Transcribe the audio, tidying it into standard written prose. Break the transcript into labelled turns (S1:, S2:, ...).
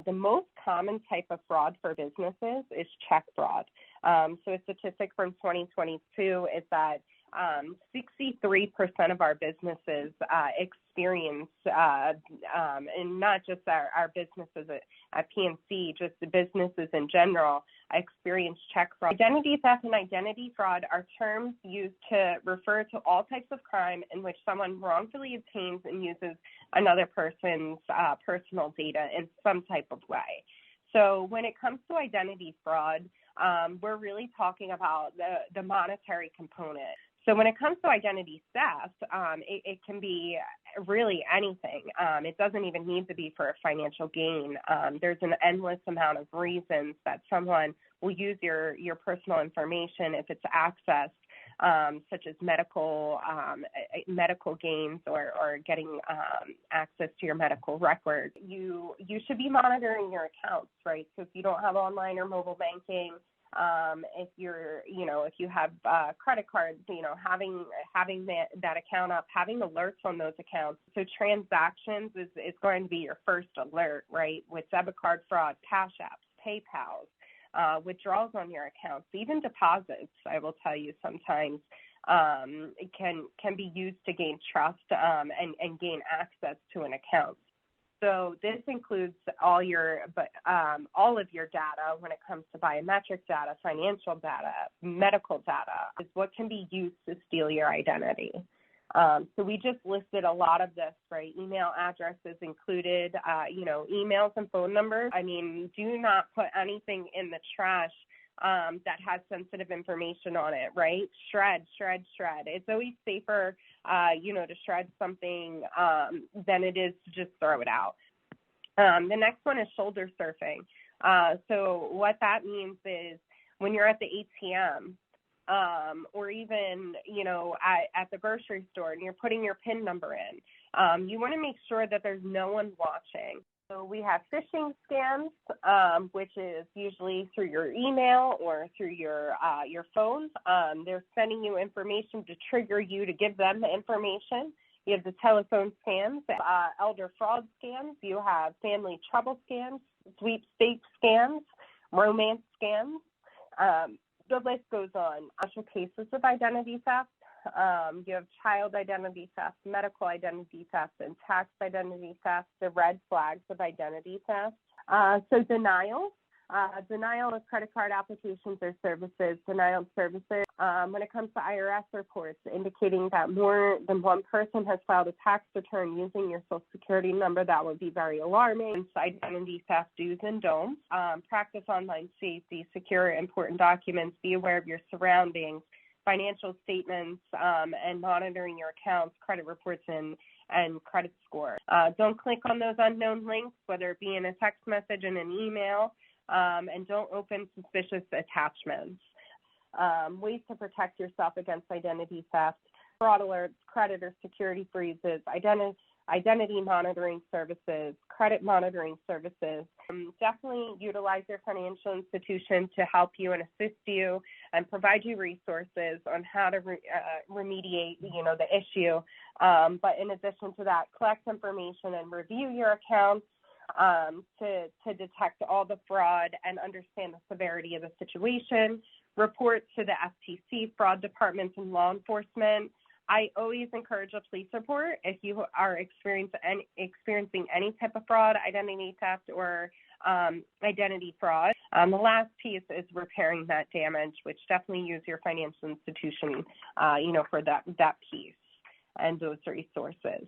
S1: The most common type of fraud for businesses is check fraud. So a statistic from 2022 is that 63% of our businesses experience, and not just our businesses at PNC, just the businesses in general, experience check fraud. Identity theft and identity fraud are terms used to refer to all types of crime in which someone wrongfully obtains and uses another person's personal data in some type of way. So when it comes to identity fraud, we're really talking about the monetary component. So when it comes to identity theft, it can be really anything. It doesn't even need to be for a financial gain. There's an endless amount of reasons that someone will use your personal information if it's accessed, such as medical gains or getting access to your medical records. You should be monitoring your accounts, right? So if you don't have online or mobile banking, if you have credit cards, having that account up, having alerts on those accounts. So transactions is going to be your first alert, right? With debit card fraud, Cash Apps, PayPals, withdrawals on your accounts, even deposits, I will tell you sometimes can be used to gain trust and gain access to an account. So this includes all of your data when it comes to biometric data, financial data, medical data, is what can be used to steal your identity. So we just listed a lot of this, right? Email addresses included, emails and phone numbers. I mean, do not put anything in the trash that has sensitive information on it, right? Shred. It's always safer, to shred something than it is to just throw it out. The next one is shoulder surfing. So what that means is when you're at the ATM or even, at the grocery store and you're putting your PIN number in, you want to make sure that there's no one watching. So we have phishing scams, which is usually through your email or through your phone. They're sending you information to trigger you to give them the information. You have the telephone scams, elder fraud scams. You have family trouble scams, sweepstakes scams, romance scams. The list goes on. Actual cases of identity theft. You have child identity theft, medical identity theft, and tax identity theft, the red flags of identity theft. So denial of credit card applications or services, denial of services. When it comes to IRS reports indicating that more than one person has filed a tax return using your Social Security number, that would be very alarming. Identity theft do's and don'ts. Practice online safety, secure important documents, be aware of your surroundings, financial statements, and monitoring your accounts, credit reports, and credit score. Don't click on those unknown links, whether it be in a text message and an email, and don't open suspicious attachments. Ways to protect yourself against identity theft: fraud alerts, credit or security freezes, identity monitoring services, credit monitoring services. Definitely utilize your financial institution to help you and assist you and provide you resources on how to remediate, the issue. But in addition to that, collect information and review your accounts to detect all the fraud and understand the severity of the situation. Report to the FTC, fraud departments, and law enforcement. I always encourage a police report if you are experiencing any type of fraud, identity theft, or identity fraud. The last piece is repairing that damage, which definitely use your financial institution, for that piece and those resources.